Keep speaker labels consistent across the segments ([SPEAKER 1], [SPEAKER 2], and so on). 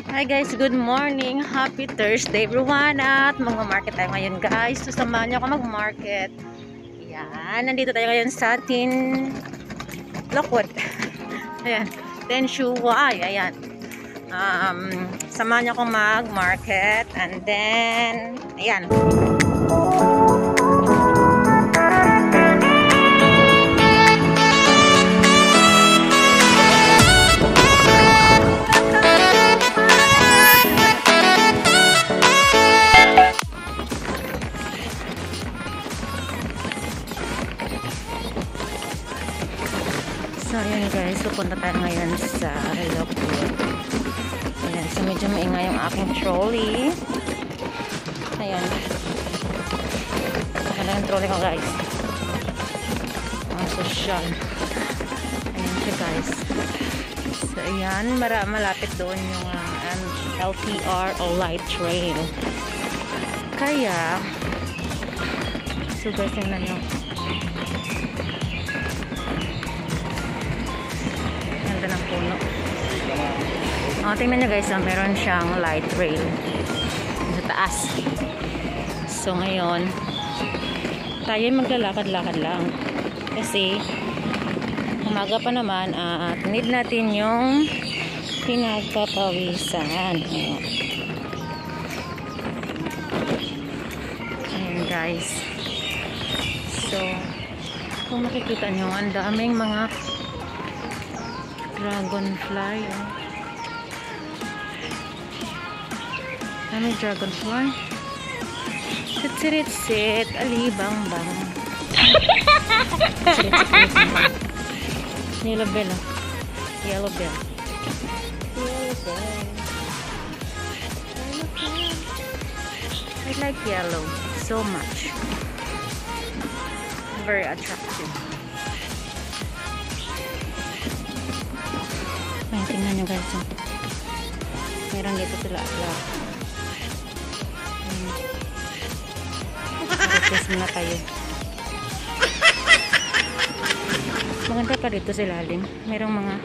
[SPEAKER 1] Hi guys, good morning. Happy Thursday everyone. At mag-market tayo ngayon guys. So samahan niyo ako mag-market. Ayan, nandito tayo ngayon sa Lockwood. Ayan, Tenshuway. Ayan. Samahan niyo ako mag-market. And then, ayan. So, ayan guys, pupunta tayo ngayon sa Lockwood. Ayan, so medyo maingay yung aking trolley. Ayan. Ayan yung trolley ko guys. Ang social. Ayan siya guys. So, ayan, malapit doon yung LTR o light train. Kaya, so guys, tingnan nyo. Ng puno. Tingnan nyo guys, meron siyang light rail sa taas. So ngayon tayo maglalakad-lakad lang kasi umaga pa naman at need natin yung pinagpapawisan. Ayan guys. So kung makikita nyo, ang daming mga dragonfly. Dami dragonfly. Sit, alibang-bang. Yellow bell. Yellow bell. I like yellow so much. Very attractive. Ayan, tingnan nyo guys. Meron dito sila. Request muna tayo. Maganda pa dito sa ilalim. Merong mga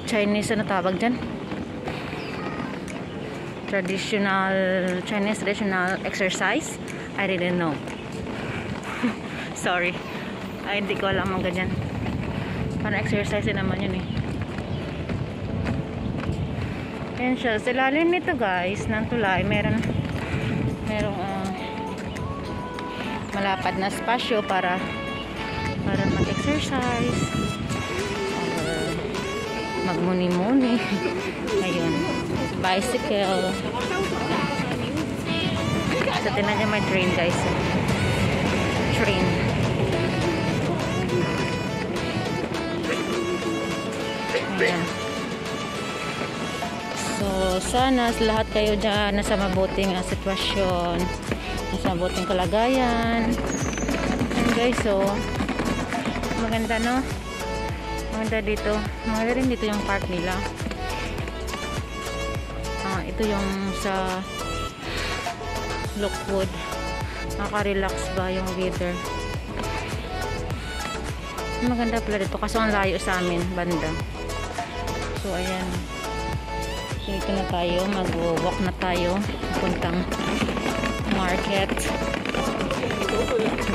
[SPEAKER 1] Chinese ano tawag dyan? Chinese traditional exercise. I didn't know. Sorry. Ay, hindi ko alam mga ganyan. Parang exercise naman yun eh. Ayan siya. Sa ilalim nito guys, ng tulay, merong malapad na spasyo para mag-exercise or magmuni-muni. Ayun. Bicycle. So, tinan niya may train guys. Train. Ayan. So, sana lahat kayo dyan nasa mabuting sitwasyon, nasa mabuting kalagayan. And guys, so maganda no? Maganda dito. Maganda rin dito yung park nila. Ito yung sa Lockwood. Nakaka-relax ba yung weather? Maganda pala dito kasi ang layo sa amin banda. So ayan, dito na tayo, mag-walk na tayo puntang market.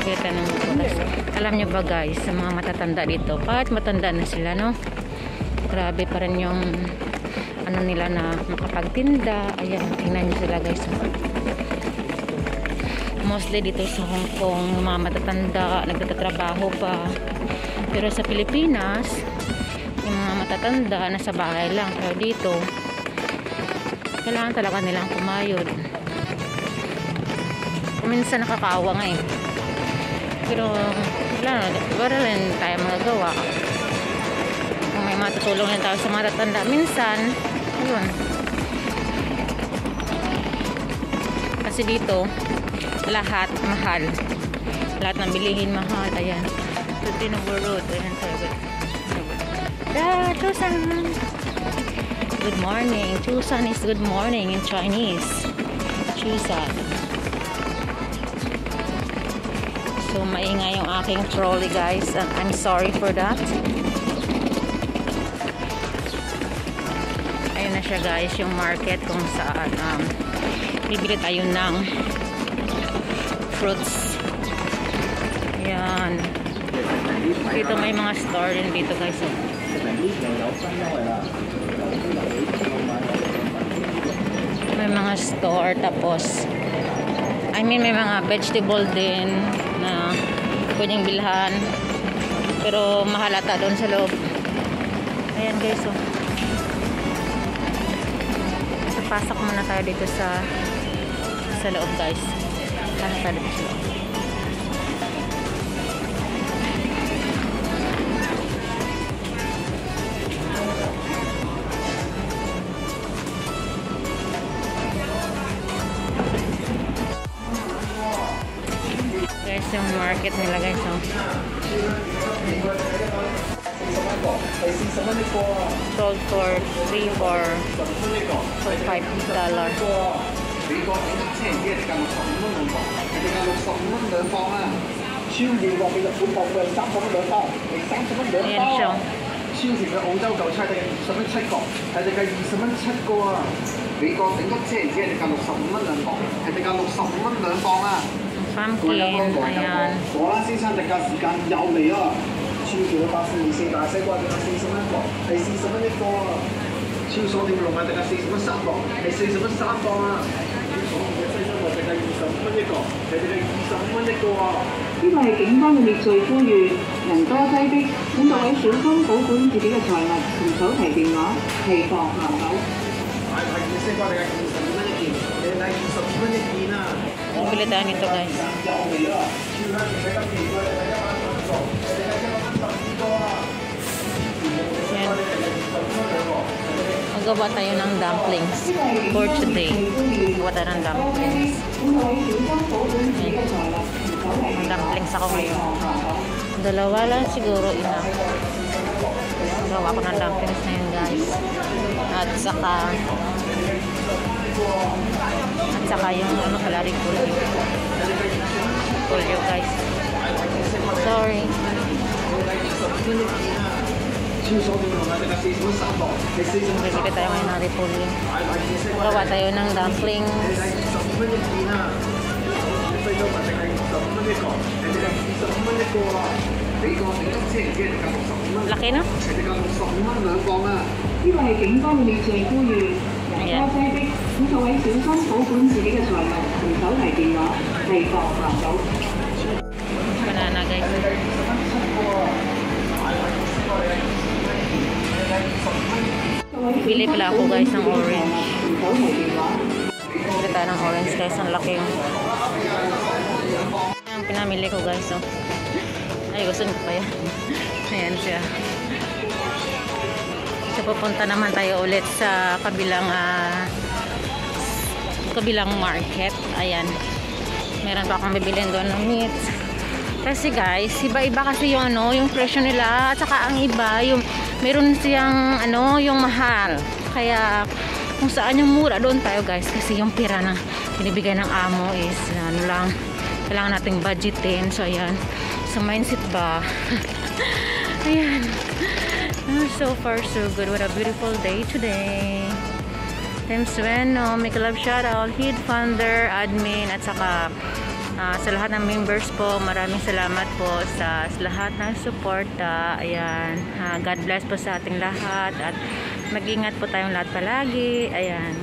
[SPEAKER 1] Kita ng bukas. Alam nyo ba guys, sa mga matatanda dito, kahit matanda na sila no, grabe pa rin yung ano nila na makapagtinda. Ayan, tingnan nyo sila guys. Mostly dito sa Hong Kong, mga matatanda nagtatrabaho pa, pero sa Pilipinas yung mga matatanda nasa bahay lang, pero dito kailangan talaga nilang kumayod. Minsan nakakaawa nga eh, pero wala rin tayo magagawa. Kung may matutulong din tayo sa matatanda minsan, ayun. Kasi dito lahat mahal, lahat ng bilihin mahal. Ayan, ito Tinubur Road. Ayan tayo. Chusan. Good morning. Chusan is good morning in Chinese. Chusan. So maingay yung aking trolley guys, and I'm sorry for that. Ayun na siya guys, yung market kung saan bibili tayo ng fruits. Ayan. Dito may mga store din dito guys. May mga store, tapos may mga vegetable din na pwedeng bilhan, pero mahal ata doon sa loob. Ayan guys, so pasok muna tayo dito sa loob guys. Pasok tayo dito sa loob. Guys, yung market nila guys, so sold for $3 for $5. Ayan siya.
[SPEAKER 2] 超甜嘅澳洲舊差價20蚊7個，係定價20蚊7個啊！美國頂級車唔止係定價65蚊兩磅，係定價65蚊兩磅啊！
[SPEAKER 1] Pumpkin, ayan.
[SPEAKER 2] 果欄先生特價時間又嚟啦！超甜嘅百富士大西瓜定價40蚊一個，係40蚊一個啊！超爽甜嘅龍眼定價40蚊3個，係40蚊3個啊！超爽甜嘅西生菜定價25蚊一個，係定價25蚊一個啊！
[SPEAKER 3] 呢個係警方嘅滅罪呼籲，人多擠迫，請各位小心保管自己嘅財物同手提電話，提防行口。
[SPEAKER 2] 大塊嘅西瓜定價25蚊一件，定價22蚊一件啊！
[SPEAKER 1] Bili tayo nito guys. Ayan. Magawa tayo ng dumplings for today. Magawa tayo ng dumplings. Ayan. Dumplings ako ngayon. Dalawa lang siguro enough. Gawa ko ng dumplings na yun guys. At saka yung kalari polio guys. Sorry. Bibili tayo ngayon ng repolyo. Gawa tayo ng dumplings. Laki na?
[SPEAKER 3] 呢個係警方嘅滅罪呼籲，人多擠迫，請各位小心保管自己嘅財物同手提電話，提防行走。
[SPEAKER 1] Banana guys. Bili pala ako guys ng orange. Bili tayo ng orange guys. Ang laki yung pinamili ko guys. Oh. Ay, gusto nyo pa yan. Ayan siya. So, pupunta naman tayo ulit sa kabilang market. Ayan. Meron pa akong bibilin doon ng meat. Kasi guys, iba-iba kasi yung yung presyo nila. At saka ang iba, yung meron siyang yung mahal. Kaya kung saan yung mura, doon tayo guys. Kasi yung pera na binibigay ng amo is lang. Kailangan nating budgetin. So ayan. So mindset ba? Ayan. So far so good. What a beautiful day today. Thanks Weno, make a love shoutout, head founder, admin, at saka sa lahat ng members po, maraming salamat po sa lahat ng suporta. Ayan, God bless po sa ating lahat at mag-ingat po tayong lahat palagi. Ayan.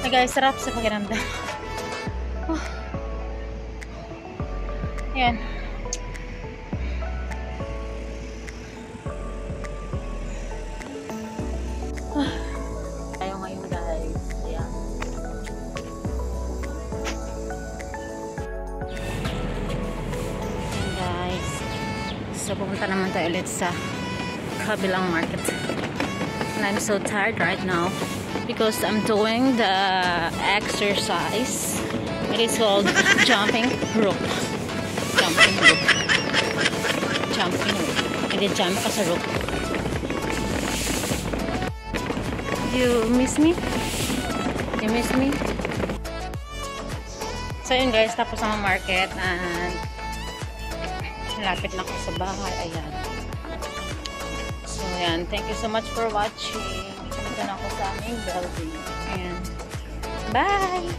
[SPEAKER 1] Ay guys, sarap sa pakiramdam. Yan. Tayo ngayon guys. Ayan. Ayan guys. So pupunta naman tayo ulit sa kabilang market. And I'm so tired right now because I'm doing the exercise. It is called jumping rope. Jumping rope. Jumping rope. Hindi jump ka sa rope. You miss me? You miss me? So yun guys, tapos ang market and lapit na ako sa bahay. Ayan. So yan, thank you so much for watching. Dito na ako sa aming building. Ayan. Bye!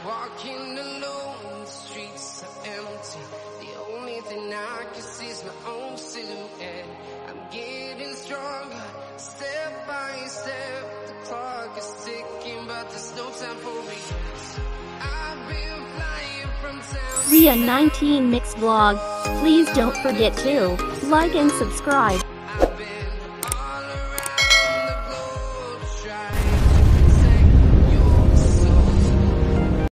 [SPEAKER 4] Walking alone, the streets are empty. The only thing I can see is my own silhouette. I'm getting stronger, step by step. The clock is ticking, but there's no time for regrets. I've been flying from town.
[SPEAKER 5] Ria 19 Mix Vlog. Please don't forget to like and subscribe.